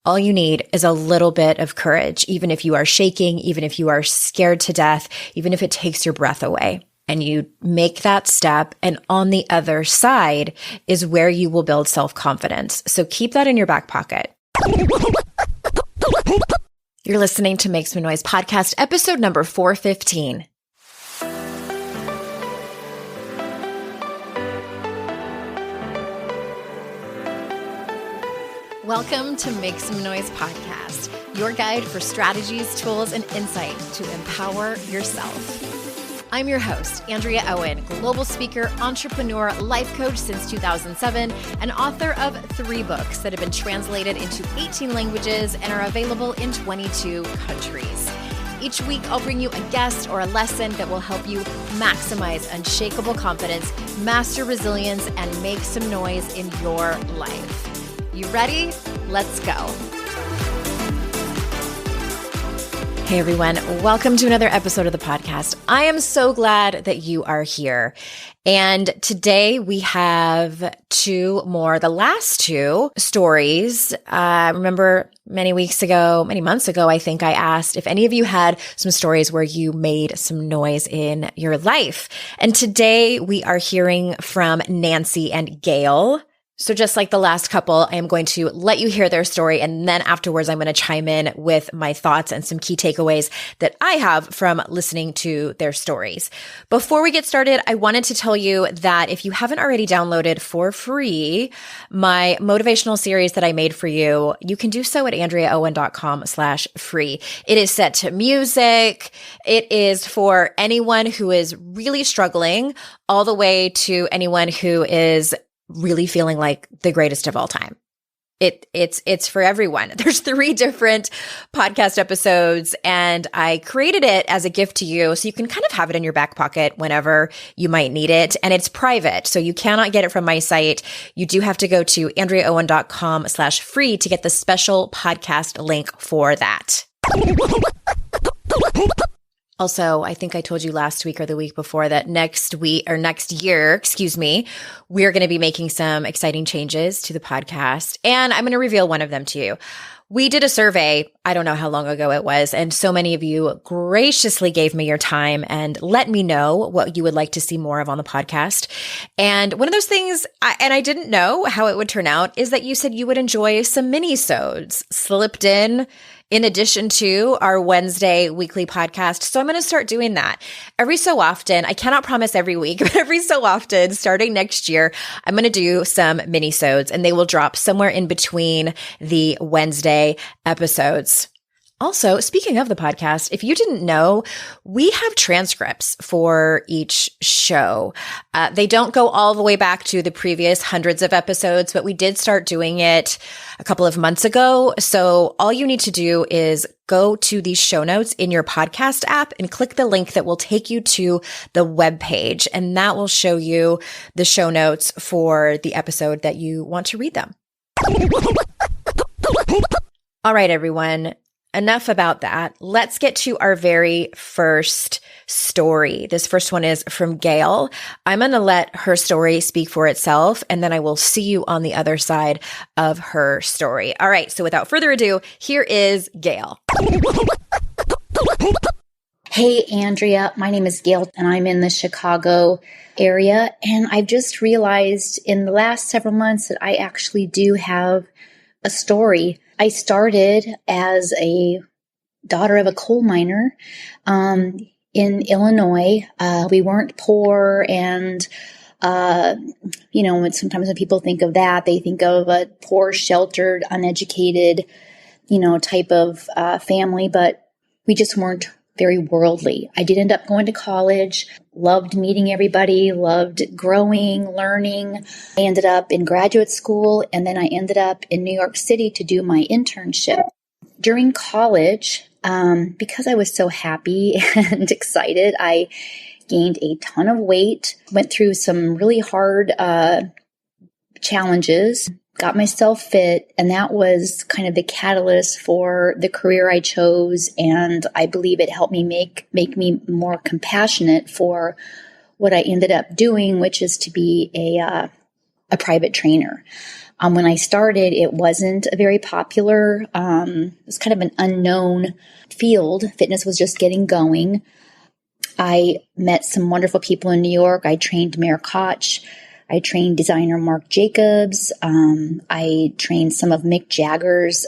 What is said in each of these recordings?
All you need is a little bit of courage, even if you are shaking, even if you are scared to death, even if it takes your breath away. And you make that step, and on the other side is where you will build self-confidence. So keep that in your back pocket. You're listening to Make Some Noise podcast, episode number 415. Welcome to Make Some Noise podcast, your guide for strategies, tools, and insight to empower yourself. I'm your host, Andrea Owen, global speaker, entrepreneur, life coach since 2007, and author of 3 books that have been translated into 18 languages and are available in 22 countries. Each week, I'll bring you a guest or a lesson that will help you maximize unshakable confidence, master resilience, and make some noise in your life. You ready? Let's go. Hey everyone, welcome to another episode of the podcast. I am so glad that you are here. And today we have 2 more, the last 2 stories. Remember many months ago, I think I asked if any of you had some stories where you made some noise in your life. And today we are hearing from Nancy and Gail. So just like the last couple, I am going to let you hear their story, and then afterwards I'm going to chime in with my thoughts and some key takeaways that I have from listening to their stories. Before we get started, I wanted to tell you that if you haven't already downloaded for free my motivational series that I made for you, you can do so at andreaowen.com/free. It is set to music. It is for anyone who is really struggling, all the way to anyone who is really feeling like the greatest of all time. It's for everyone. There's 3 different podcast episodes, and I created it as a gift to you so you can kind of have it in your back pocket whenever you might need it. And it's private, so you cannot get it from my site. You do have to go to andreaowen.com/free to get the special podcast link for that. Also, I think I told you last week or the week before that next year, we're going to be making some exciting changes to the podcast, and I'm going to reveal one of them to you. We did a survey, I don't know how long ago it was, and so many of you graciously gave me your time and let me know what you would like to see more of on the podcast. And one of those things, I didn't know how it would turn out, is that you said you would enjoy some mini-sodes slipped in addition to our Wednesday weekly podcast. So I'm going to start doing that every so often. I cannot promise every week, but every so often, starting next year, I'm going to do some mini-sodes, and they will drop somewhere in between the Wednesday episodes. Also, speaking of the podcast, if you didn't know, we have transcripts for each show. They don't go all the way back to the previous hundreds of episodes, but we did start doing it a couple of months ago. So all you need to do is go to the show notes in your podcast app and click the link that will take you to the webpage, and that will show you the show notes for the episode that you want to read them. All right, everyone. Enough about that. Let's get to our very first story. This first one is from Gail. I'm going to let her story speak for itself, and then I will see you on the other side of her story. All right. So without further ado, here is Gail. Hey, Andrea. My name is Gail, and I'm in the Chicago area. And I've just realized in the last several months that I actually do have a story. I started as a daughter of a coal miner in Illinois. We weren't poor, and sometimes when people think of that, they think of a poor, sheltered, uneducated, type of family, but we just weren't very worldly. I did end up going to college, loved meeting everybody, loved growing, learning. I ended up in graduate school, and then I ended up in New York City to do my internship. During college, because I was so happy and excited, I gained a ton of weight, went through some really hard challenges, got myself fit, and that was kind of the catalyst for the career I chose. And I believe it helped me make me more compassionate for what I ended up doing, which is to be a private trainer. When I started, it wasn't a very popular, it was kind of an unknown field. Fitness was just getting going. I met some wonderful people in New York. I trained Mayor Koch. I trained designer Marc Jacobs. I trained some of Mick Jagger's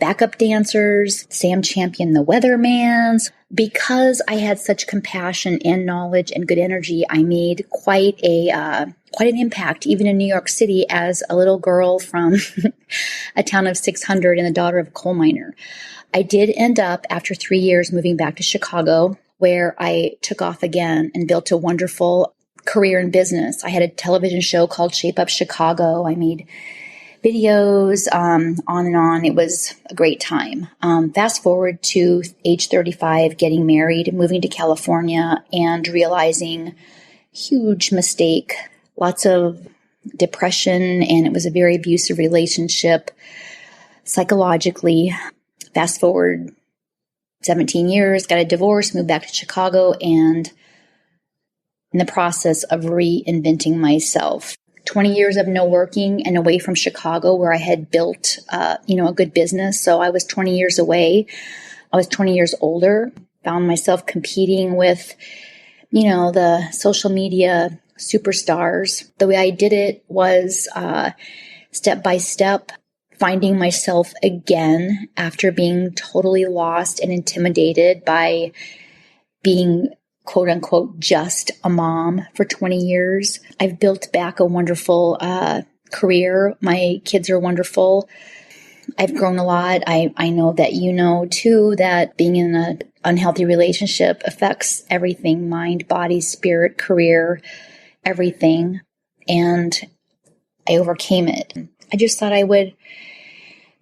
backup dancers, Sam Champion, the Weathermans. Because I had such compassion and knowledge and good energy, I made quite an impact, even in New York City, as a little girl from a town of 600 and the daughter of a coal miner. I did end up, after 3 years, moving back to Chicago, where I took off again and built a wonderful career in business. I had a television show called Shape Up Chicago. I made videos, on and on. It was a great time. Fast forward to age 35, getting married, moving to California, and realizing huge mistake, lots of depression, and it was a very abusive relationship psychologically. Fast forward 17 years, got a divorce, moved back to Chicago, and in the process of reinventing myself. 20 years of no working and away from Chicago, where I had built, a good business. So I was 20 years away. I was 20 years older, found myself competing with, the social media superstars. The way I did it was step by step, finding myself again after being totally lost and intimidated by being quote unquote, just a mom for 20 years. I've built back a wonderful career. My kids are wonderful. I've grown a lot. I know that you know too that being in an unhealthy relationship affects everything, mind, body, spirit, career, everything. And I overcame it. I just thought I would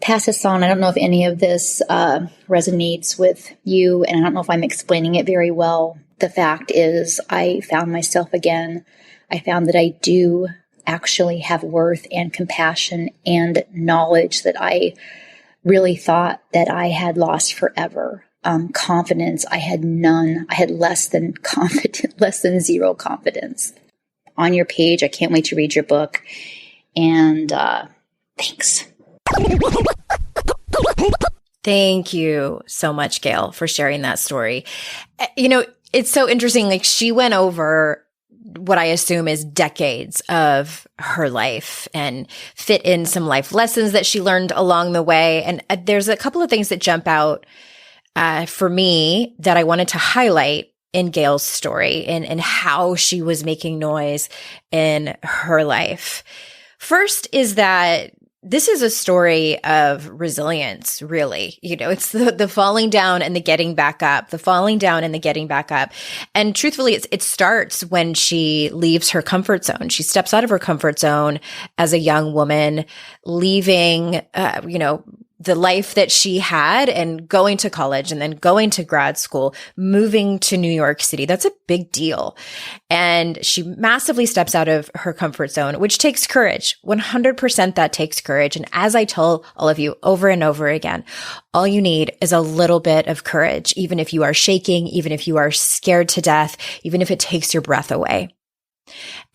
pass this on. I don't know if any of this resonates with you, and I don't know if I'm explaining it very well. The fact is, I found myself again. I found that I do actually have worth and compassion and knowledge that I really thought that I had lost forever. Confidence, I had none. I had less than zero confidence. On your page, I can't wait to read your book. And thanks. Thank you so much, Gail, for sharing that story. It's so interesting. Like, she went over what I assume is decades of her life and fit in some life lessons that she learned along the way. And there's a couple of things that jump out for me that I wanted to highlight in Gail's story and how she was making noise in her life. First is that this is a story of resilience, really. It's the falling down and the getting back up, the falling down and the getting back up. And truthfully, it starts when she leaves her comfort zone. She steps out of her comfort zone as a young woman, leaving, the life that she had and going to college and then going to grad school, moving to New York City. That's a big deal. And she massively steps out of her comfort zone, which takes courage. 100% that takes courage. And as I tell all of you over and over again, all you need is a little bit of courage, even if you are shaking, even if you are scared to death, even if it takes your breath away.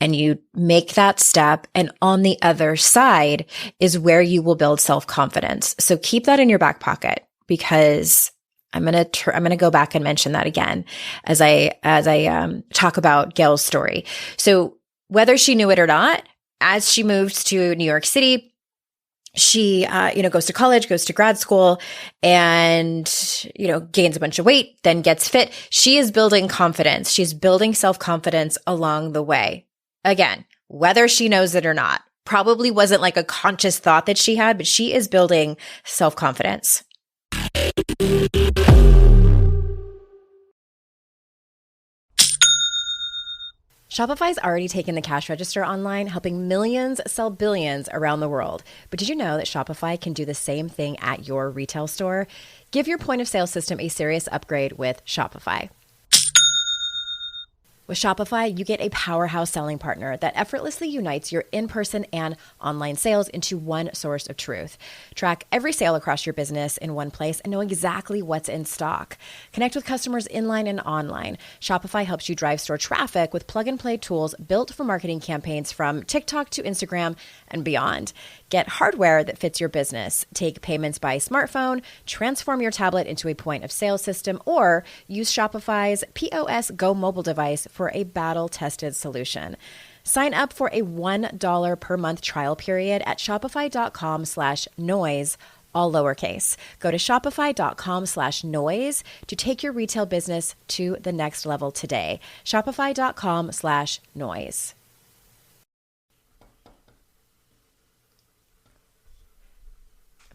And you make that step, and on the other side is where you will build self-confidence. So keep that in your back pocket, because I'm going to go back and mention that again as I talk about Gail's story. So whether she knew it or not, as she moves to New York City, she, goes to college, goes to grad school, and, gains a bunch of weight, then gets fit. She is building confidence. She's building self-confidence along the way. Again, whether she knows it or not, probably wasn't like a conscious thought that she had, but she is building self-confidence. Shopify's already taken the cash register online, helping millions sell billions around the world. But did you know that Shopify can do the same thing at your retail store? Give your point of sale system a serious upgrade with Shopify. With Shopify, you get a powerhouse selling partner that effortlessly unites your in-person and online sales into one source of truth. Track every sale across your business in one place and know exactly what's in stock. Connect with customers inline and online. Shopify helps you drive store traffic with plug-and-play tools built for marketing campaigns from TikTok to Instagram and beyond. Get hardware that fits your business. Take payments by smartphone, transform your tablet into a point of sale system, or use Shopify's POS Go mobile device for a battle-tested solution. Sign up for a $1 per month trial period at shopify.com/noise, all lowercase. Go to shopify.com/noise to take your retail business to the next level today. Shopify.com/noise.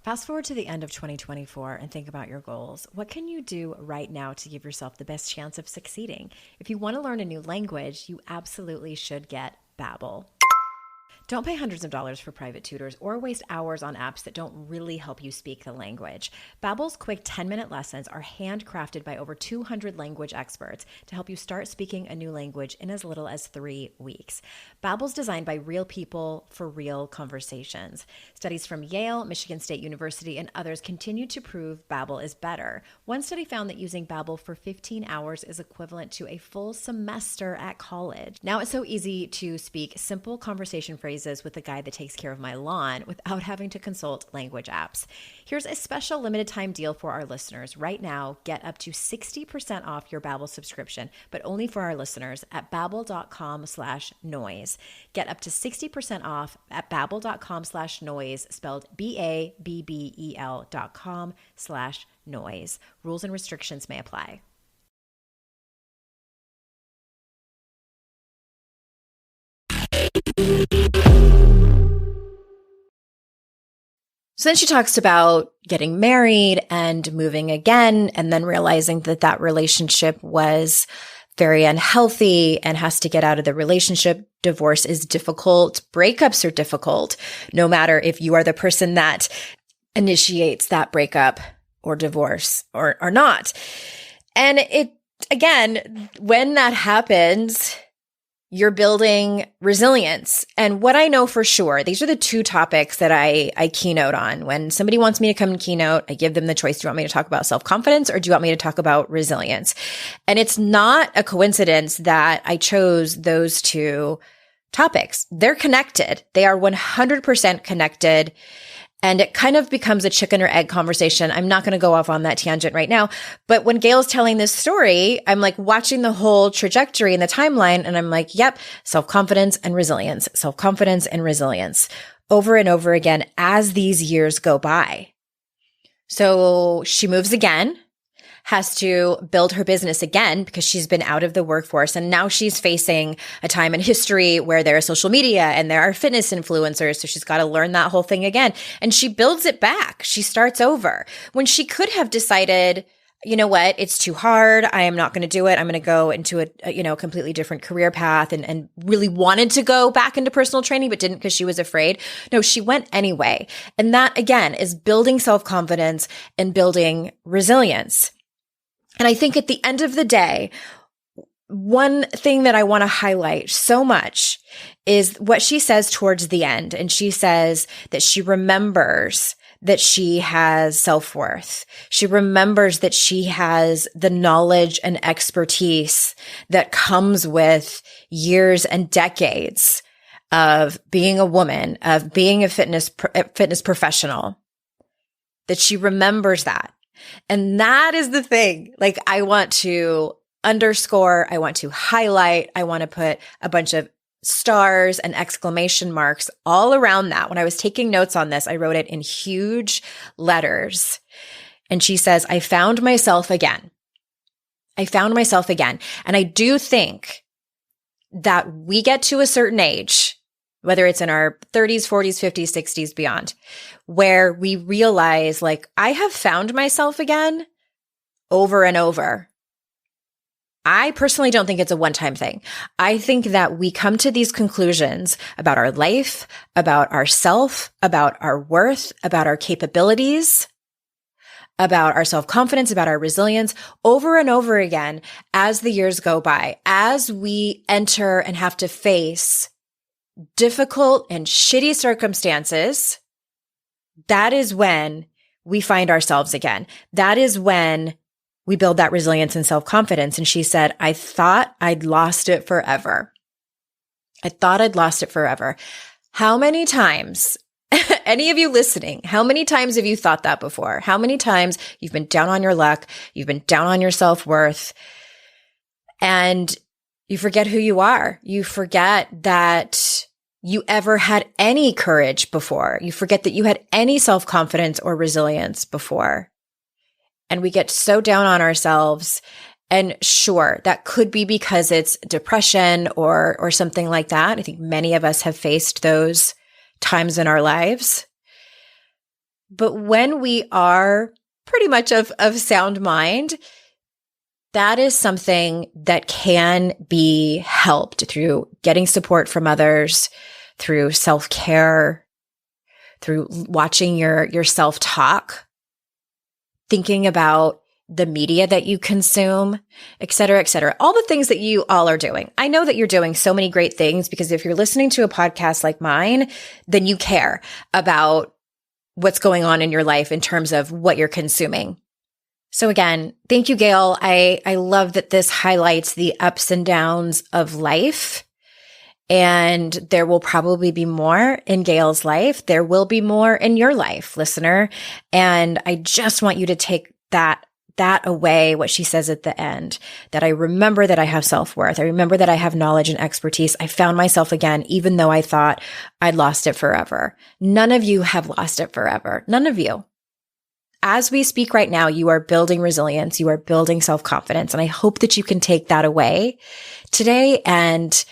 Fast forward to the end of 2024 and think about your goals. What can you do right now to give yourself the best chance of succeeding? If you want to learn a new language, you absolutely should get Babbel. Don't pay hundreds of dollars for private tutors or waste hours on apps that don't really help you speak the language. Babbel's quick 10-minute lessons are handcrafted by over 200 language experts to help you start speaking a new language in as little as 3 weeks. Babbel's designed by real people for real conversations. Studies from Yale, Michigan State University, and others continue to prove Babbel is better. One study found that using Babbel for 15 hours is equivalent to a full semester at college. Now it's so easy to speak simple conversation phrases with the guy that takes care of my lawn without having to consult language apps. Here's a special limited time deal for our listeners. Right now, get up to 60% off your Babbel subscription, but only for our listeners at babbel.com/noise. Get up to 60% off at babbel.com/noise, spelled BABBEL.com/noise. Rules and restrictions may apply. So then she talks about getting married and moving again, and then realizing that that relationship was very unhealthy and has to get out of the relationship. Divorce is difficult. Breakups are difficult, no matter if you are the person that initiates that breakup or divorce or not. And it, again, when that happens, you're building resilience. And what I know for sure, these are the two topics that I keynote on. When somebody wants me to come and keynote, I give them the choice. Do you want me to talk about self-confidence or do you want me to talk about resilience? And it's not a coincidence that I chose those two topics. They're connected. They are 100% connected. And it kind of becomes a chicken or egg conversation. I'm not going to go off on that tangent right now. But when Gail's telling this story, I'm like watching the whole trajectory and the timeline. And I'm like, yep, self-confidence and resilience, self-confidence and resilience over and over again as these years go by. So she moves again, has to build her business again because she's been out of the workforce. And now she's facing a time in history where there is social media and there are fitness influencers. So she's got to learn that whole thing again. And she builds it back. She starts over when she could have decided, you know what, it's too hard. I am not going to do it. I'm going to go into a completely different career path and really wanted to go back into personal training, but didn't because she was afraid. No, she went anyway. And that again is building self-confidence and building resilience. And I think at the end of the day, one thing that I want to highlight so much is what she says towards the end. And she says that she remembers that she has self-worth. She remembers that she has the knowledge and expertise that comes with years and decades of being a woman, of being a fitness professional, that she remembers that. And that is the thing. Like, I want to underscore, I want to highlight, I want to put a bunch of stars and exclamation marks all around that. When I was taking notes on this, I wrote it in huge letters. And she says, I found myself again. I found myself again. And I do think that we get to a certain age, whether it's in our 30s, 40s, 50s, 60s, beyond, where we realize, like, I have found myself again over and over. I personally don't think it's a one-time thing. I think that we come to these conclusions about our life, about ourself, about our worth, about our capabilities, about our self-confidence, about our resilience over and over again as the years go by, as we enter and have to face difficult and shitty circumstances. That is when we find ourselves again. That is when we build that resilience and self-confidence. And she said, I thought I'd lost it forever. I thought I'd lost it forever. How many times Any of you listening, how many times have you thought that before? How many times you've been down on your luck, you've been down on your self-worth, and you forget who you are. You forget that you ever had any courage before. You forget that you had any self-confidence or resilience before. And we get so down on ourselves. And sure, that could be because it's depression or something like that. I think many of us have faced those times in our lives. But when we are pretty much of sound mind, that is something that can be helped through getting support from others, through self-care, through watching your self-talk, thinking about the media that you consume, et cetera, all the things that you all are doing. I know that you're doing so many great things because if you're listening to a podcast like mine, then you care about what's going on in your life in terms of what you're consuming. So again, thank you, Gail. I love that this highlights the ups and downs of life. And there will probably be more in Gail's life. There will be more in your life, listener. And I just want you to take that away, what she says at the end, that I remember that I have self-worth. I remember that I have knowledge and expertise. I found myself again, even though I thought I'd lost it forever. None of you have lost it forever. None of you. As we speak right now, you are building resilience. You are building self-confidence. And I hope that you can take that away today and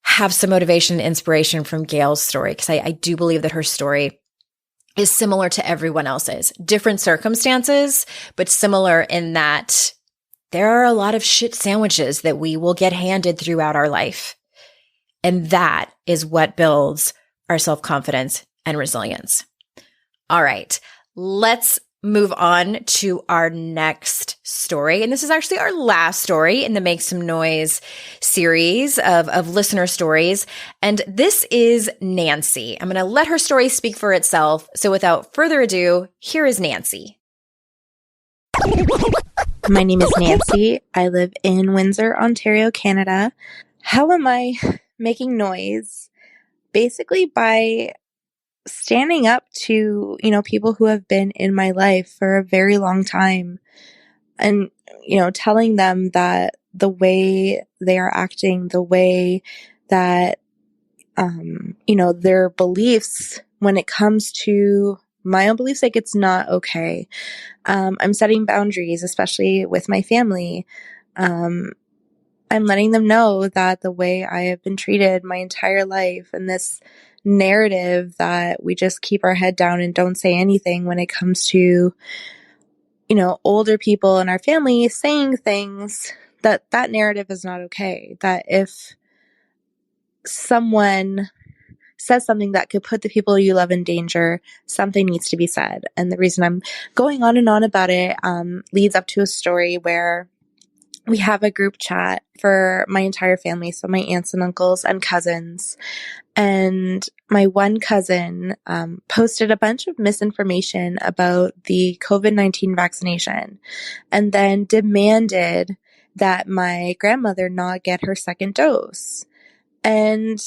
have some motivation and inspiration from Gail's story. Because I do believe that her story is similar to everyone else's. Different circumstances, but similar in that there are a lot of shit sandwiches that we will get handed throughout our life. And that is what builds our self-confidence and resilience. All right. Let's move on to our next story. And this is actually our last story in the Make Some Noise series of listener stories. And this is Nancy. I'm going to let her story speak for itself. So without further ado, here is Nancy. My name is Nancy. I live in Windsor, Ontario, Canada. How am I making noise? Basically by standing up to, people who have been in my life for a very long time and, telling them that the way they are acting, the way that, their beliefs when it comes to my own beliefs, like it's not okay. I'm setting boundaries, especially with my family. I'm letting them know that the way I have been treated my entire life and this narrative that we just keep our head down and don't say anything when it comes to, older people in our family saying things, that narrative is not okay. That if someone says something that could put the people you love in danger, something needs to be said. And the reason I'm going on and on about it leads up to a story where we have a group chat for my entire family, so my aunts and uncles and cousins. And my one cousin posted a bunch of misinformation about the COVID-19 vaccination and then demanded that my grandmother not get her second dose. And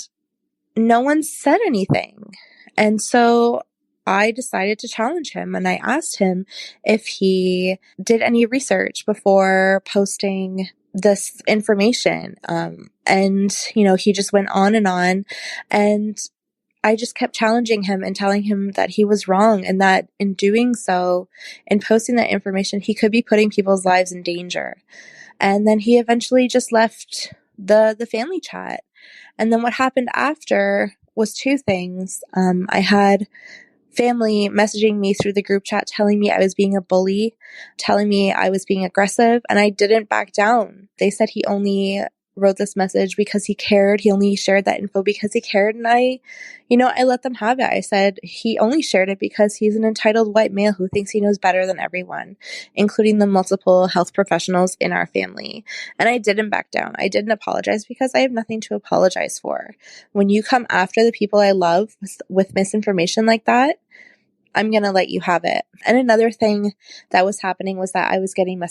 no one said anything. And so I decided to challenge him and I asked him if he did any research before posting this information. And, he just went on and I just kept challenging him and telling him that he was wrong and that in doing so, in posting that information, he could be putting people's lives in danger. And then he eventually just left the family chat. And then what happened after was two things. I had family messaging me through the group chat telling me I was being a bully, telling me I was being aggressive, and I didn't back down. They said he only wrote this message because he cared. He only shared that info because he cared. And I let them have it. I said he only shared it because he's an entitled white male who thinks he knows better than everyone, including the multiple health professionals in our family. And I didn't back down. I didn't apologize because I have nothing to apologize for. When you come after the people I love with misinformation like that, I'm going to let you have it. And another thing that was happening was that I was getting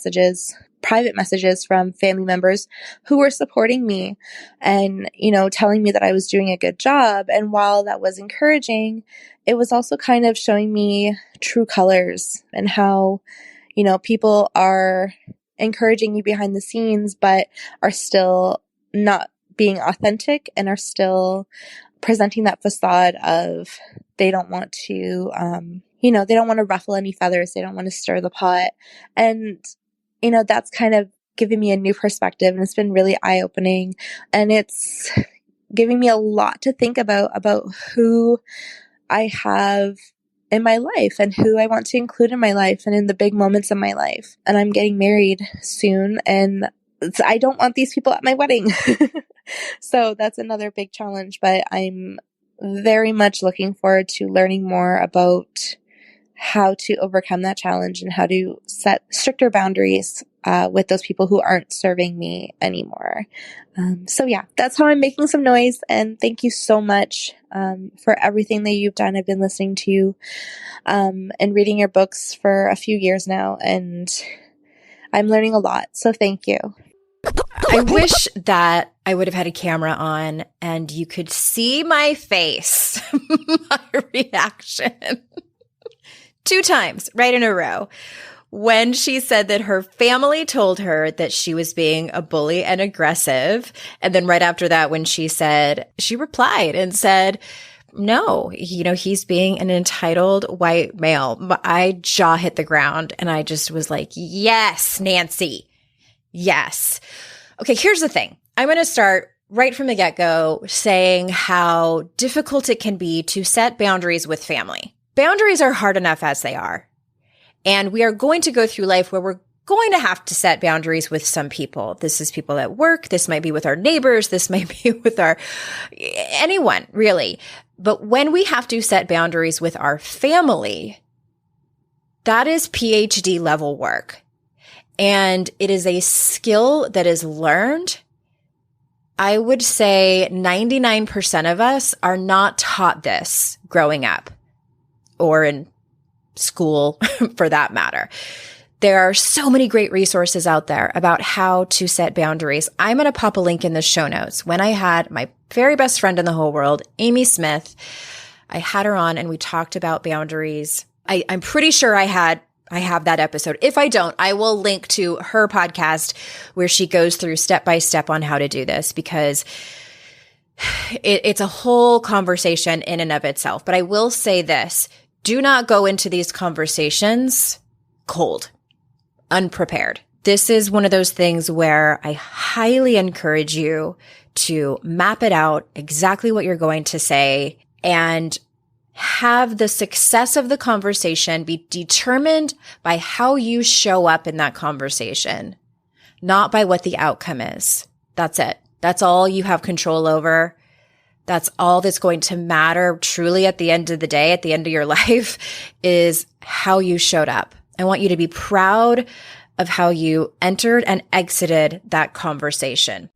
private messages from family members who were supporting me and, telling me that I was doing a good job. And while that was encouraging, it was also kind of showing me true colors and how, people are encouraging you behind the scenes, but are still not being authentic and are still presenting that facade of they don't want to, they don't want to ruffle any feathers. They don't want to stir the pot. And, that's kind of given me a new perspective, and it's been really eye-opening, and it's giving me a lot to think about who I have in my life and who I want to include in my life and in the big moments of my life. And I'm getting married soon, and I don't want these people at my wedding. So that's another big challenge, but I'm very much looking forward to learning more about how to overcome that challenge and how to set stricter boundaries with those people who aren't serving me anymore. So yeah, that's how I'm making some noise. And thank you so much for everything that you've done. I've been listening to you and reading your books for a few years now, and I'm learning a lot. So thank you. I wish that I would have had a camera on and you could see my face, my reaction 2 times right in a row when she said that her family told her that she was being a bully and aggressive. And then right after that, when she replied and said, no, he's being an entitled white male. My jaw hit the ground and I just was like, yes, Nancy. Yes. Okay, here's the thing. I'm going to start right from the get-go saying how difficult it can be to set boundaries with family. Boundaries are hard enough as they are. And we are going to go through life where we're going to have to set boundaries with some people. This is people at work. This might be with our neighbors. This might be with anyone, really. But when we have to set boundaries with our family, that is Ph.D. level work. And it is a skill that is learned. I would say 99% of us are not taught this growing up or in school for that matter. There are so many great resources out there about how to set boundaries. I'm going to pop a link in the show notes. When I had my very best friend in the whole world, Amy Smith, I had her on and we talked about boundaries. I'm pretty sure I have that episode. If I don't, I will link to her podcast where she goes through step by step on how to do this, because it's a whole conversation in and of itself. But I will say this, do not go into these conversations cold, unprepared. This is one of those things where I highly encourage you to map it out, exactly what you're going to say, and have the success of the conversation be determined by how you show up in that conversation, not by what the outcome is. That's it. That's all you have control over. That's all that's going to matter truly at the end of the day, at the end of your life, is how you showed up. I want you to be proud of how you entered and exited that conversation.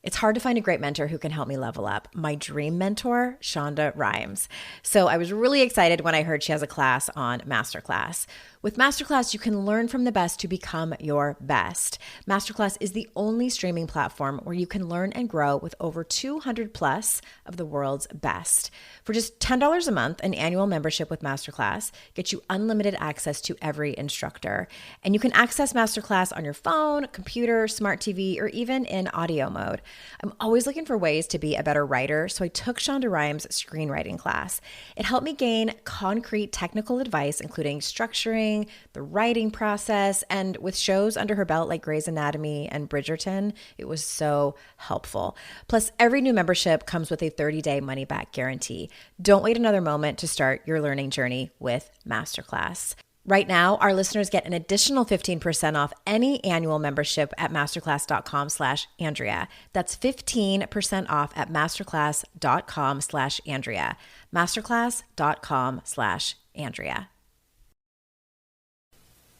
It's hard to find a great mentor who can help me level up. My dream mentor, Shonda Rhimes. So I was really excited when I heard she has a class on Masterclass. With Masterclass, you can learn from the best to become your best. Masterclass is the only streaming platform where you can learn and grow with over 200 plus of the world's best. For just $10 a month, an annual membership with Masterclass gets you unlimited access to every instructor. And you can access Masterclass on your phone, computer, smart TV, or even in audio mode. I'm always looking for ways to be a better writer, so I took Shonda Rhimes' screenwriting class. It helped me gain concrete technical advice, including structuring, the writing process, and with shows under her belt like Grey's Anatomy and Bridgerton, it was so helpful. Plus, every new membership comes with a 30-day money-back guarantee. Don't wait another moment to start your learning journey with Masterclass. Right now, our listeners get an additional 15% off any annual membership at masterclass.com/Andrea. That's 15% off at masterclass.com/Andrea. Masterclass.com/Andrea.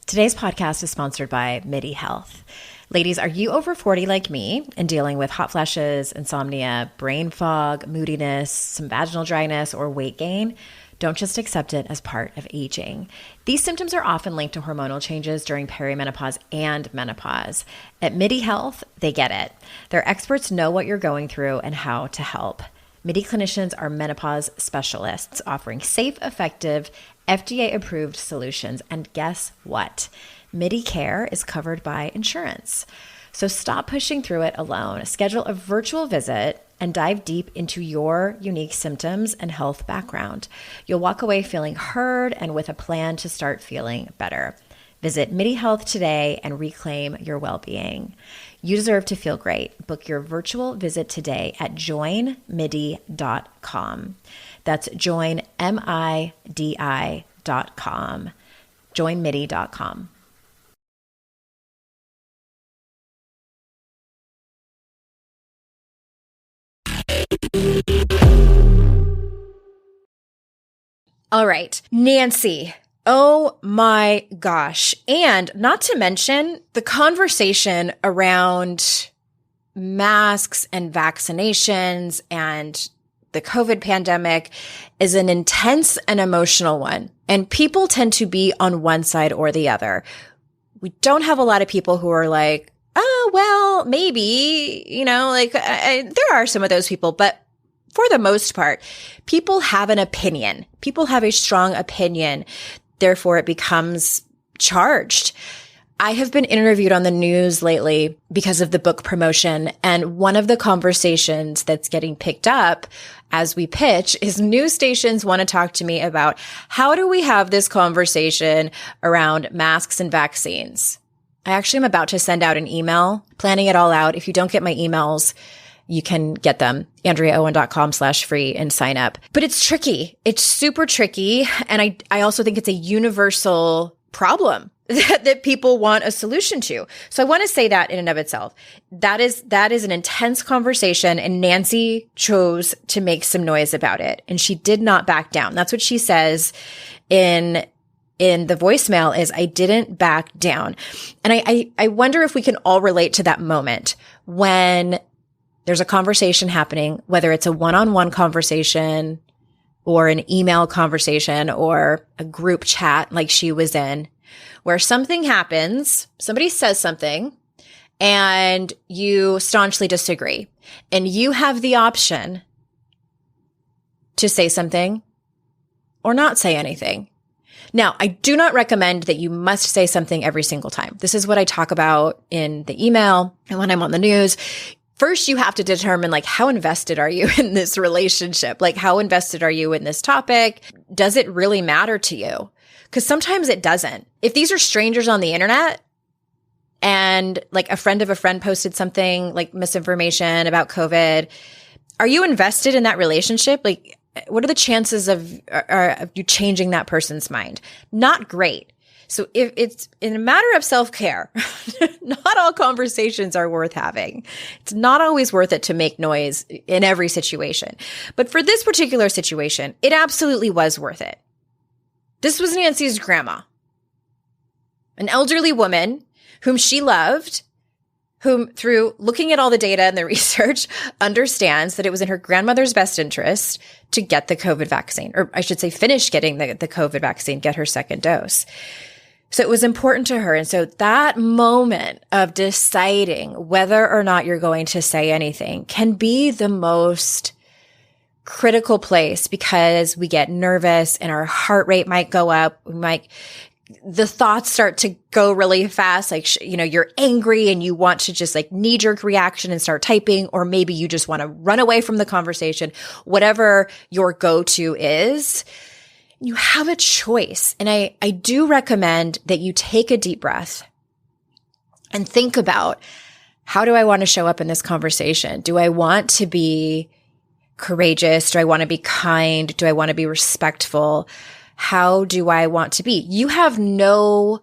Today's podcast is sponsored by MIDI Health. Ladies, are you over 40 like me and dealing with hot flashes, insomnia, brain fog, moodiness, some vaginal dryness, or weight gain? Don't just accept it as part of aging. These symptoms are often linked to hormonal changes during perimenopause and menopause. At MIDI Health, they get it. Their experts know what you're going through and how to help. MIDI clinicians are menopause specialists offering safe, effective, FDA-approved solutions. And guess what? MIDI care is covered by insurance. So stop pushing through it alone. Schedule a virtual visit and dive deep into your unique symptoms and health background. You'll walk away feeling heard and with a plan to start feeling better. Visit MIDI Health today and reclaim your well-being. You deserve to feel great. Book your virtual visit today at joinmidi.com. That's joinmidi.com. joinmidi.com. All right, Nancy. Oh my gosh. And not to mention the conversation around masks and vaccinations and the COVID pandemic is an intense and emotional one. And people tend to be on one side or the other. We don't have a lot of people who are like, oh, well, maybe, there are some of those people, but for the most part, people have an opinion. People have a strong opinion. Therefore, it becomes charged. I have been interviewed on the news lately because of the book promotion. And one of the conversations that's getting picked up as we pitch is news stations want to talk to me about how do we have this conversation around masks and vaccines. I actually am about to send out an email, planning it all out. If you don't get my emails, you can get them, AndreaOwen.com/free and sign up. But it's tricky. It's super tricky. And I also think it's a universal problem that people want a solution to. So I want to say that in and of itself, that is an intense conversation, and Nancy chose to make some noise about it. And she did not back down. That's what she says in the voicemail is, I didn't back down. And I wonder if we can all relate to that moment when there's a conversation happening, whether it's a one-on-one conversation or an email conversation or a group chat like she was in, where something happens, somebody says something, and you staunchly disagree. And you have the option to say something or not say anything. Now, I do not recommend that you must say something every single time. This is what I talk about in the email and when I'm on the news. First, you have to determine, how invested are you in this relationship? How invested are you in this topic? Does it really matter to you? Because sometimes it doesn't. If these are strangers on the internet and a friend of a friend posted something like misinformation about COVID, are you invested in that relationship? What are the chances of you changing that person's mind? Not great. So if it's in a matter of self-care, not all conversations are worth having. It's not always worth it to make noise in every situation. But for this particular situation, it absolutely was worth it. This was Nancy's grandma, an elderly woman whom she loved, whom through looking at all the data and the research understands that it was in her grandmother's best interest to get the COVID vaccine, or I should say finish getting the COVID vaccine, get her second dose. So it was important to her. And so that moment of deciding whether or not you're going to say anything can be the most critical place, because we get nervous and our heart rate might go up. The thoughts start to go really fast. You're angry and you want to just knee-jerk reaction and start typing, or maybe you just want to run away from the conversation. Whatever your go-to is, you have a choice. And I do recommend that you take a deep breath and think about, how do I want to show up in this conversation? Do I want to be courageous? Do I want to be kind? Do I want to be respectful? How do I want to be? You have no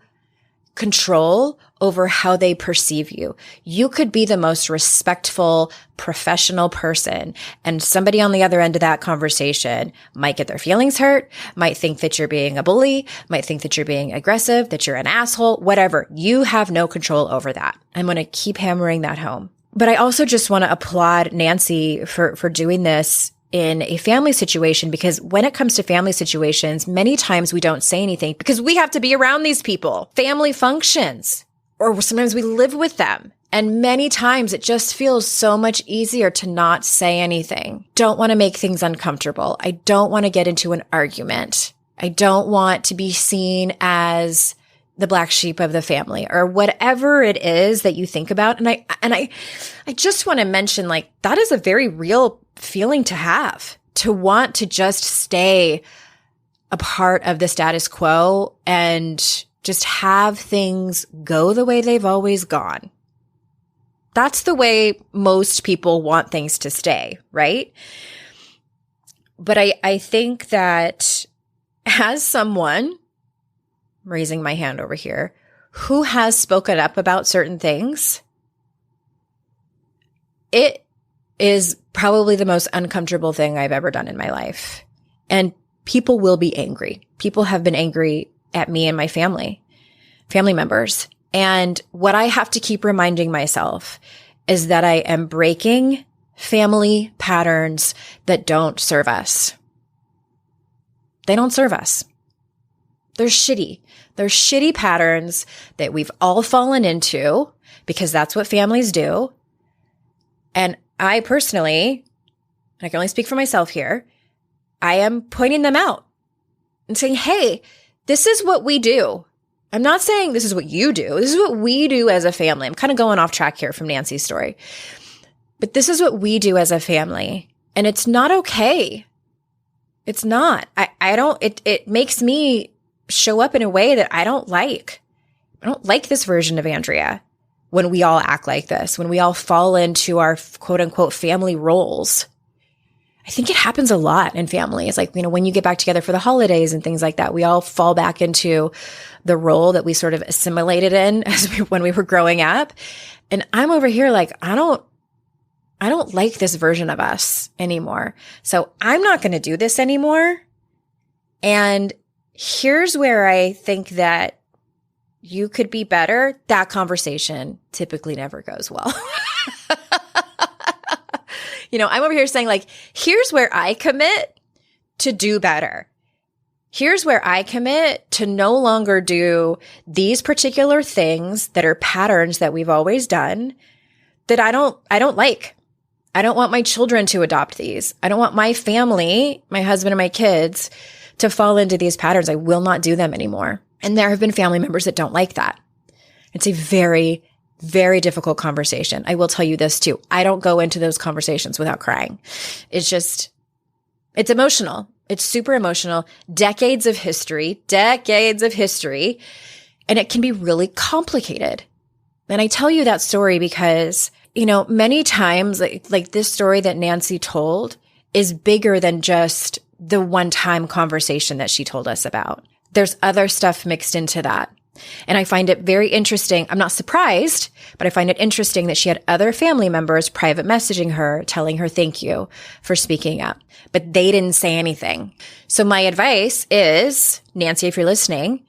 control over how they perceive you. You could be the most respectful, professional person, and somebody on the other end of that conversation might get their feelings hurt, might think that you're being a bully, might think that you're being aggressive, that you're an asshole, whatever. You have no control over that. I'm going to keep hammering that home. But I also just want to applaud Nancy for doing this in a family situation, because when it comes to family situations, many times we don't say anything because we have to be around these people. Family functions, or sometimes we live with them. And many times it just feels so much easier to not say anything. Don't want to make things uncomfortable. I don't want to get into an argument. I don't want to be seen as the black sheep of the family, or whatever it is that you think about. And I just want to mention, like, that is a very real feeling to have, to want to just stay a part of the status quo and just have things go the way they've always gone. That's the way most people want things to stay, right? But I think that as someone, raising my hand over here, who has spoken up about certain things, it is probably the most uncomfortable thing I've ever done in my life. And people will be angry. People have been angry at me and my family members. And what I have to keep reminding myself is that I am breaking family patterns that don't serve us. They don't serve us. They're shitty. They're shitty patterns that we've all fallen into because that's what families do. And I personally, and I can only speak for myself here, I am pointing them out and saying, hey, this is what we do. I'm not saying this is what you do. This is what we do as a family. I'm kind of going off track here from Nancy's story. But this is what we do as a family. And it's not okay. It's not. It makes me show up in a way that I don't like. I don't like this version of Andrea when we all act like this, when we all fall into our quote unquote family roles. I think it happens a lot in families. Like, when you get back together for the holidays and things like that, we all fall back into the role that we sort of assimilated in when we were growing up. And I'm over here like, I don't like this version of us anymore. So I'm not going to do this anymore. And here's where I think that you could be better. That conversation typically never goes well. I'm over here saying, like, here's where I commit to do better. Here's where I commit to no longer do these particular things that are patterns that we've always done that I don't like. I don't want my children to adopt these. I don't want my family, my husband and my kids, to fall into these patterns. I will not do them anymore. And there have been family members that don't like that. It's a very, very difficult conversation. I will tell you this too. I don't go into those conversations without crying. It's emotional. It's super emotional. Decades of history. And it can be really complicated. And I tell you that story because, many times, like this story that Nancy told is bigger than just the one-time conversation that she told us about. There's other stuff mixed into that. And I find it very interesting. I'm not surprised, but I find it interesting that she had other family members private messaging her, telling her thank you for speaking up, but they didn't say anything. So my advice is, Nancy, if you're listening,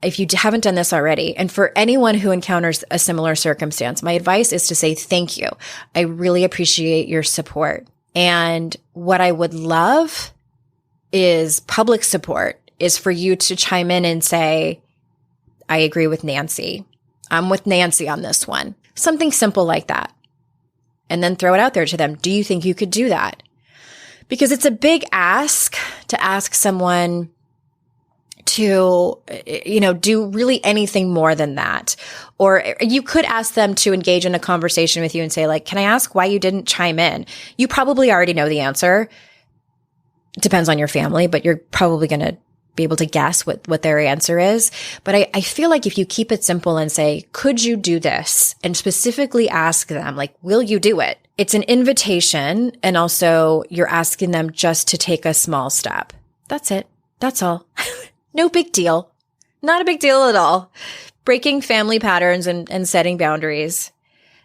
if you haven't done this already, and for anyone who encounters a similar circumstance, my advice is to say thank you. I really appreciate your support. And what I would love is public support, is for you to chime in and say, I agree with Nancy. I'm with Nancy on this one. Something simple like that. And then throw it out there to them. Do you think you could do that? Because it's a big ask to ask someone to, do really anything more than that. Or you could ask them to engage in a conversation with you and say, like, can I ask why you didn't chime in? You probably already know the answer. It depends on your family, but you're probably going to be able to guess what their answer is. But I feel like if you keep it simple and say, could you do this? And specifically ask them, like, will you do it? It's an invitation. And also you're asking them just to take a small step. That's it. That's all. No big deal. Not a big deal at all. breaking family patterns and setting boundaries.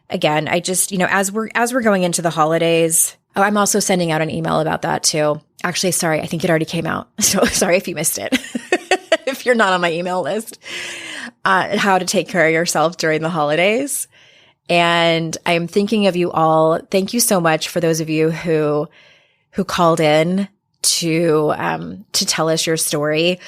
Again, I just, as we're going into the holidays, I'm also sending out an email about that too. Actually, sorry, I think it already came out. So sorry if you missed it. If you're not on my email list, how to take care of yourself during the holidays. And I am thinking of you all. Thank you so much for those of you who called in to tell us your story.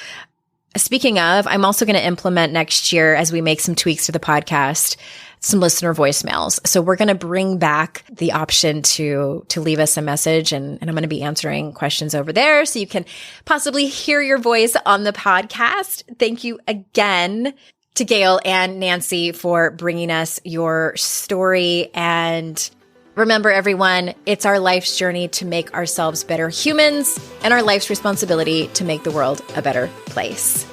Speaking of, I'm also going to implement next year, as we make some tweaks to the podcast, some listener voicemails. So we're going to bring back the option to leave us a message, and I'm going to be answering questions over there so you can possibly hear your voice on the podcast. Thank you again to Gail and Nancy for bringing us your story. And remember, everyone, it's our life's journey to make ourselves better humans and our life's responsibility to make the world a better place.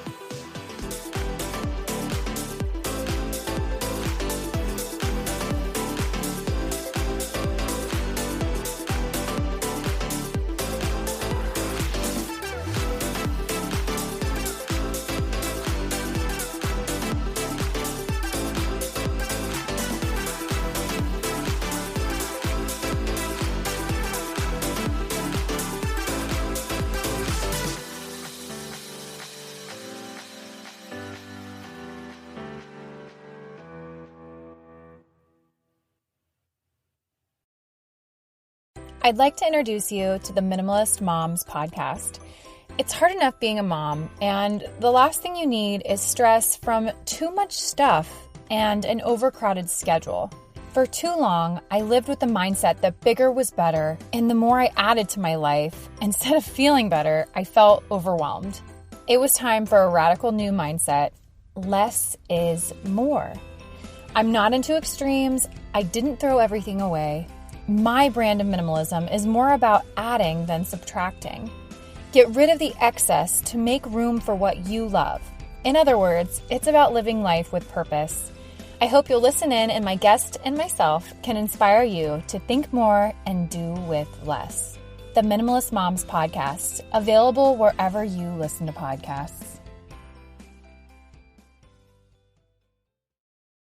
I'd like to introduce you to the Minimalist Moms podcast. It's hard enough being a mom, and the last thing you need is stress from too much stuff and an overcrowded schedule. For too long, I lived with the mindset that bigger was better, and the more I added to my life, instead of feeling better, I felt overwhelmed. It was time for a radical new mindset. Less is more. I'm not into extremes. I didn't throw everything away. My brand of minimalism is more about adding than subtracting. Get rid of the excess to make room for what you love. In other words, it's about living life with purpose. I hope you'll listen in, and my guest and myself can inspire you to think more and do with less. The Minimalist Moms podcast, available wherever you listen to podcasts.